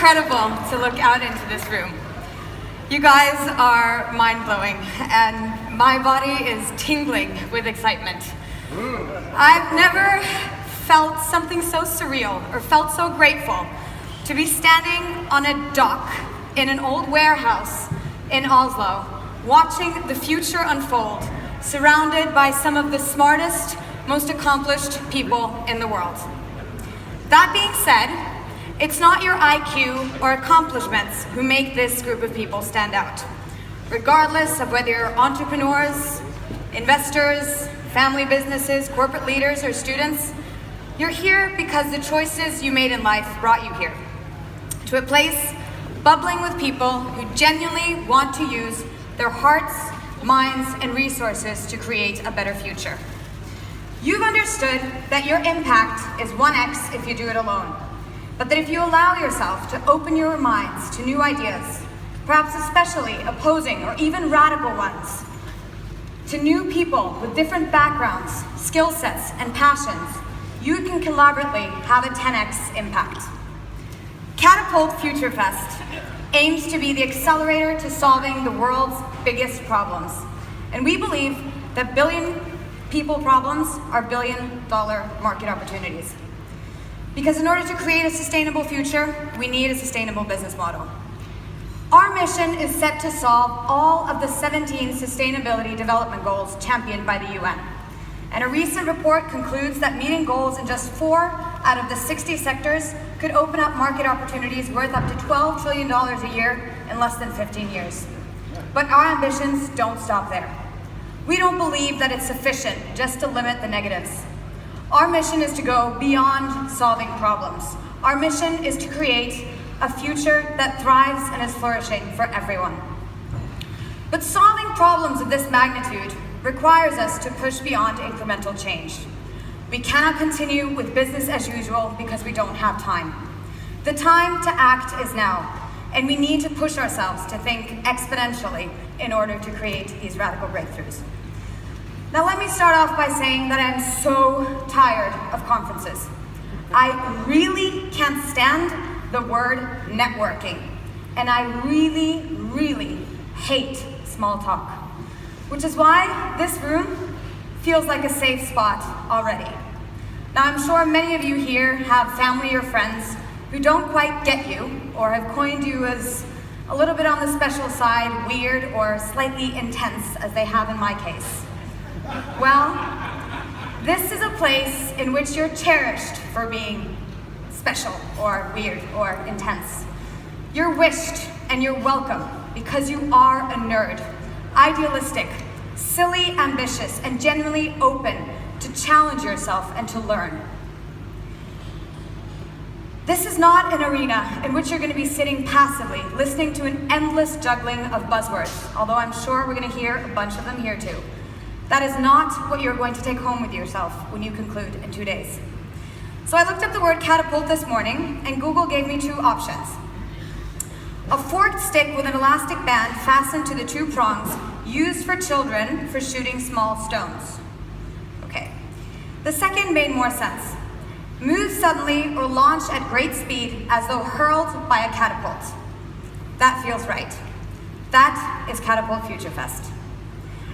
incredible to look out into this room. You guys are mind-blowing, and my body is tingling with excitement. I've never felt something so surreal or felt so grateful to be standing on a dock in an old warehouse in Oslo, watching the future unfold, surrounded by some of the smartest, most accomplished people in the world. That being said, it's not your IQ or accomplishments who make this group of people stand out. Regardless of whether you're entrepreneurs, investors, family businesses, corporate leaders, or students, you're here because the choices you made in life brought you here. To a place bubbling with people who genuinely want to use their hearts, minds, and resources to create a better future. You've understood that your impact is 1x if you do it alone, but that if you allow yourself to open your minds to new ideas, perhaps especially opposing or even radical ones, to new people with different backgrounds, skill sets, and passions, you can collaboratively have a 10x impact. Katapult Future Fest aims to be the accelerator to solving the world's biggest problems. And we believe that billion people problems are billion-dollar market opportunities. Because in order to create a sustainable future, we need a sustainable business model. Our mission is set to solve all of the 17 sustainability development goals championed by the UN. And a recent report concludes that meeting goals in just 4 out of the 60 sectors could open up market opportunities worth up to $12 trillion a year in less than 15 years. But our ambitions don't stop there. We don't believe that it's sufficient just to limit the negatives. Our mission is to go beyond solving problems. Our mission is to create a future that thrives and is flourishing for everyone. But solving problems of this magnitude requires us to push beyond incremental change. We cannot continue with business as usual because we don't have time. The time to act is now, and we need to push ourselves to think exponentially in order to create these radical breakthroughs. Now let me start off by saying that I'm so tired of conferences. I really can't stand the word networking, and I really, really hate small talk, which is why this room feels like a safe spot already. Now I'm sure many of you here have family or friends who don't quite get you or have coined you as a little bit on the special side, weird, or slightly intense, as they have in my case. Well, this is a place in which you're cherished for being special or weird or intense. You're wished and you're welcome because you are a nerd, idealistic, silly, ambitious, and genuinely open to challenge yourself and to learn. This is not an arena in which you're going to be sitting passively, listening to an endless juggling of buzzwords, although I'm sure we're going to hear a bunch of them here too. That is not what you're going to take home with yourself when you conclude in 2 days. So I looked up the word catapult this morning, and Google gave me 2 options. A forked stick with an elastic band fastened to the 2 prongs used for children for shooting small stones. Okay. The second made more sense. Move suddenly or launch at great speed as though hurled by a catapult. That feels right. That is Katapult Future Fest.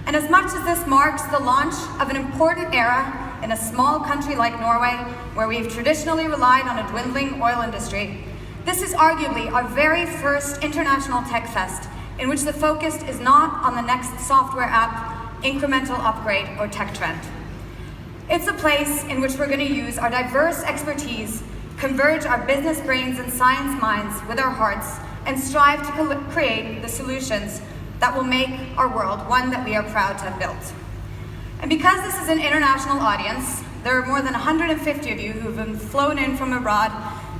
And as much as this marks the launch of an important era in a small country like Norway, where we've traditionally relied on a dwindling oil industry, this is arguably our very first international tech fest in which the focus is not on the next software app, incremental upgrade, or tech trend. It's a place in which we're going to use our diverse expertise, converge our business brains and science minds with our hearts, and strive to create the solutions that will make our world one that we are proud to have built. And because this is an international audience, there are more than 150 of you who've been flown in from abroad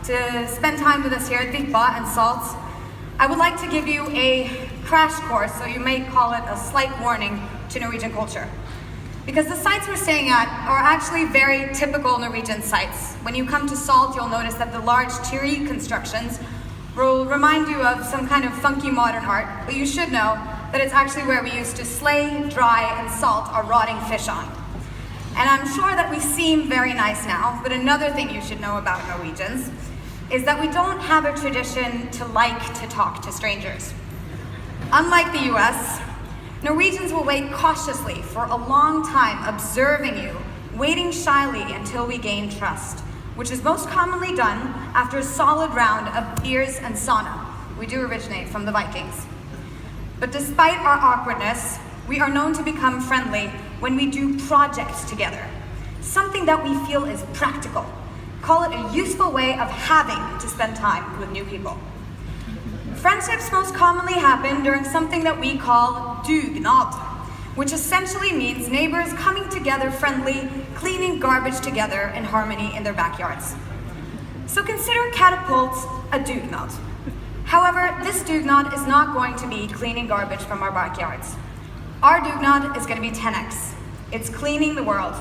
to spend time with us here at Vippa and Salt. I would like to give you a crash course, so you may call it a slight warning to Norwegian culture. Because the sites we're staying at are actually very typical Norwegian sites. When you come to Salt, you'll notice that the large teary constructions will remind you of some kind of funky modern art, but you should know that it's actually where we used to slay, dry, and salt our rotting fish on. And I'm sure that we seem very nice now, but another thing you should know about Norwegians is that we don't have a tradition to like to talk to strangers. Unlike the US, Norwegians will wait cautiously for a long time, observing you, waiting shyly until we gain trust, which is most commonly done after a solid round of beers and sauna. We do originate from the Vikings. But despite our awkwardness, we are known to become friendly when we do projects together, something that we feel is practical. Call it a useful way of having to spend time with new people. Friendships most commonly happen during something that we call dugnad, which essentially means neighbors coming together friendly, cleaning garbage together in harmony in their backyards. So consider Katapult a dugnad. However, this dugnad is not going to be cleaning garbage from our backyards. Our dugnad is going to be 10x. It's cleaning the world,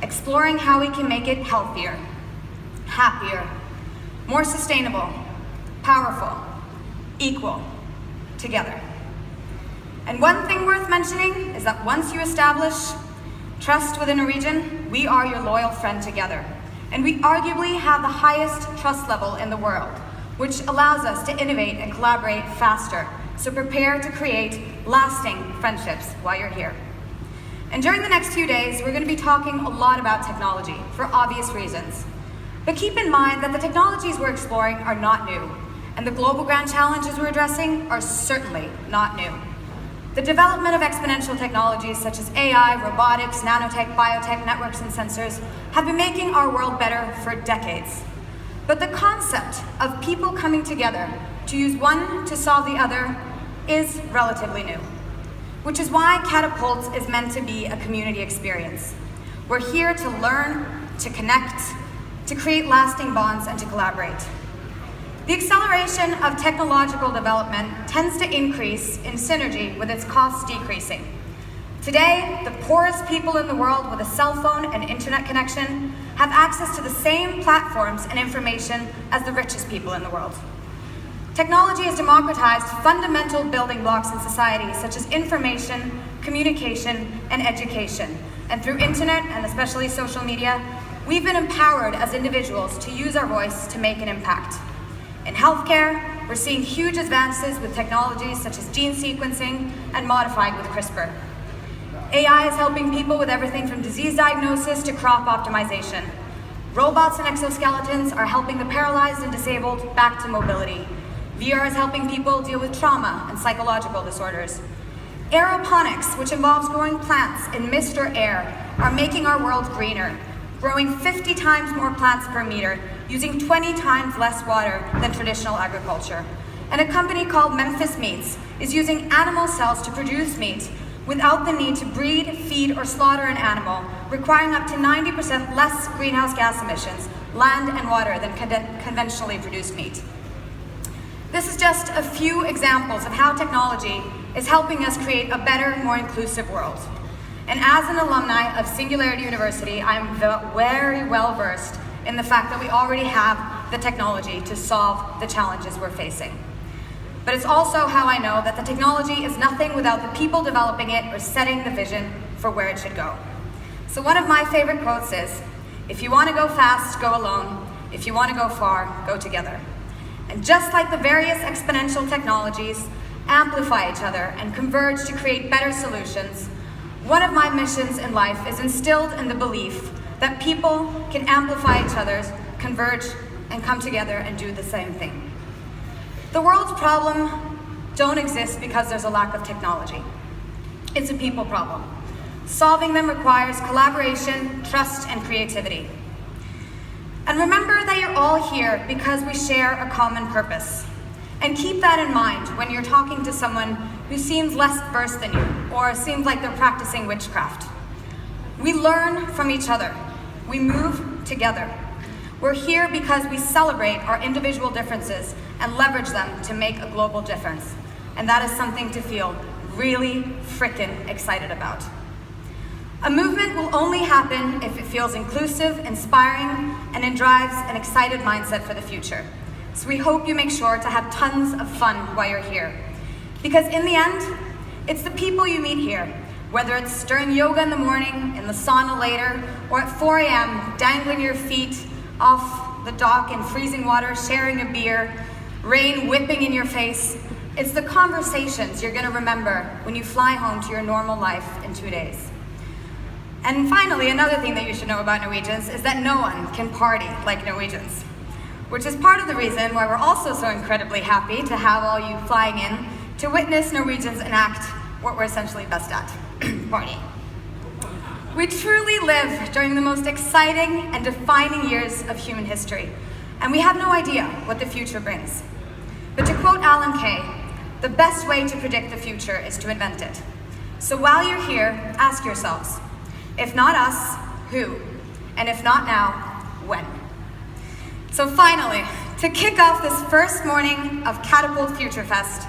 exploring how we can make it healthier, happier, more sustainable, powerful, equal, together. And one thing worth mentioning is that once you establish trust within a region, we are your loyal friend together. And we arguably have the highest trust level in the world, which allows us to innovate and collaborate faster. So prepare to create lasting friendships while you're here. And during the next few days, we're going to be talking a lot about technology for obvious reasons. But keep in mind that the technologies we're exploring are not new, and the global grand challenges we're addressing are certainly not new. The development of exponential technologies such as AI, robotics, nanotech, biotech, networks, and sensors have been making our world better for decades. But the concept of people coming together to use one to solve the other is relatively new, which is why Katapult is meant to be a community experience. We're here to learn, to connect, to create lasting bonds, and to collaborate. The acceleration of technological development tends to increase in synergy with its costs decreasing. Today, the poorest people in the world with a cell phone and internet connection have access to the same platforms and information as the richest people in the world. Technology has democratized fundamental building blocks in society, such as information, communication, and education. And through internet, and especially social media, we've been empowered as individuals to use our voice to make an impact. In healthcare, we're seeing huge advances with technologies such as gene sequencing and modified with CRISPR. AI is helping people with everything from disease diagnosis to crop optimization. Robots and exoskeletons are helping the paralyzed and disabled back to mobility. VR is helping people deal with trauma and psychological disorders. Aeroponics, which involves growing plants in mist or air, are making our world greener, growing 50 times more plants per meter, using 20 times less water than traditional agriculture. And a company called Memphis Meats is using animal cells to produce meat without the need to breed, feed, or slaughter an animal, requiring up to 90% less greenhouse gas emissions, land and water than conventionally produced meat. This is just a few examples of how technology is helping us create a better, more inclusive world. And as an alumni of Singularity University, I'm very well versed in the fact that we already have the technology to solve the challenges we're facing. But it's also how I know that the technology is nothing without the people developing it or setting the vision for where it should go. So one of my favorite quotes is, "If you want to go fast, go alone. If you want to go far, go together." And just like the various exponential technologies amplify each other and converge to create better solutions, one of my missions in life is instilled in the belief that people can amplify each other's, converge, and come together and do the same thing. The world's problems don't exist because there's a lack of technology. It's a people problem. Solving them requires collaboration, trust, and creativity. And remember that you're all here because we share a common purpose. And keep that in mind when you're talking to someone who seems less versed than you, or seems like they're practicing witchcraft. We learn from each other. We move together. We're here because we celebrate our individual differences and leverage them to make a global difference. And that is something to feel really frickin' excited about. A movement will only happen if it feels inclusive, inspiring, and it drives an excited mindset for the future. So we hope you make sure to have tons of fun while you're here. Because in the end, it's the people you meet here, whether it's during yoga in the morning, in the sauna later, or at 4 a.m. dangling your feet off the dock in freezing water, sharing a beer, rain whipping in your face. It's the conversations you're going to remember when you fly home to your normal life in 2 days. And finally, another thing that you should know about Norwegians is that no one can party like Norwegians, which is part of the reason why we're also so incredibly happy to have all you flying in to witness Norwegians enact what we're essentially best at, partying. We truly live during the most exciting and defining years of human history, and we have no idea what the future brings. But to quote Alan Kay, the best way to predict the future is to invent it. So while you're here, ask yourselves, if not us, who? And if not now, when? So finally, to kick off this first morning of Katapult Future Fest,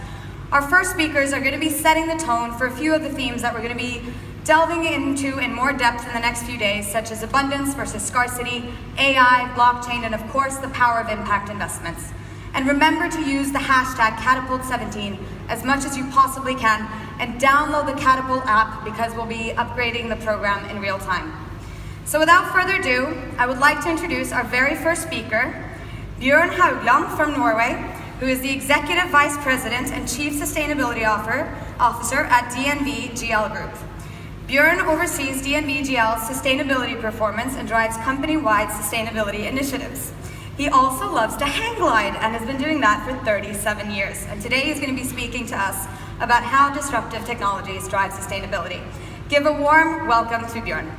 our first speakers are going to be setting the tone for a few of the themes that we're going to be delving into in more depth in the next few days, such as abundance versus scarcity, AI, blockchain, and of course the power of impact investments. And remember to use the hashtag Katapult17 as much as you possibly can, and download the Katapult app because we'll be upgrading the program in real time. So without further ado, I would like to introduce our very first speaker, Bjørn Haugland from Norway, who is the Executive Vice President and Chief Sustainability Officer at DNV GL Group. Bjørn oversees DNV GL's sustainability performance and drives company-wide sustainability initiatives. He also loves to hang glide and has been doing that for 37 years. And today he's going to be speaking to us about how disruptive technologies drive sustainability. Give a warm welcome to Bjørn.